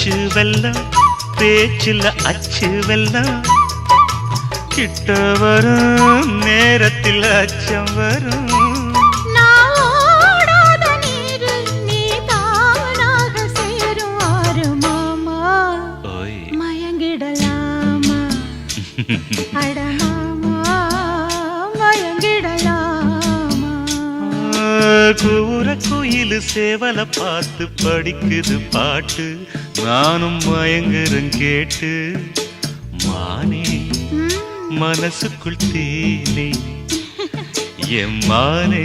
பச்சு வெல்லம் பேச்சில் அச்சு வெல்லம் கிட்ட வரும் நேரத்தில் அச்சம் வரும் கூற குயிலு சேவல பார்த்து படிக்குது பாட்டு நானும் மயங்குறேன் கேட்டு மானே மனசுக்குள் தேனே எம்மானே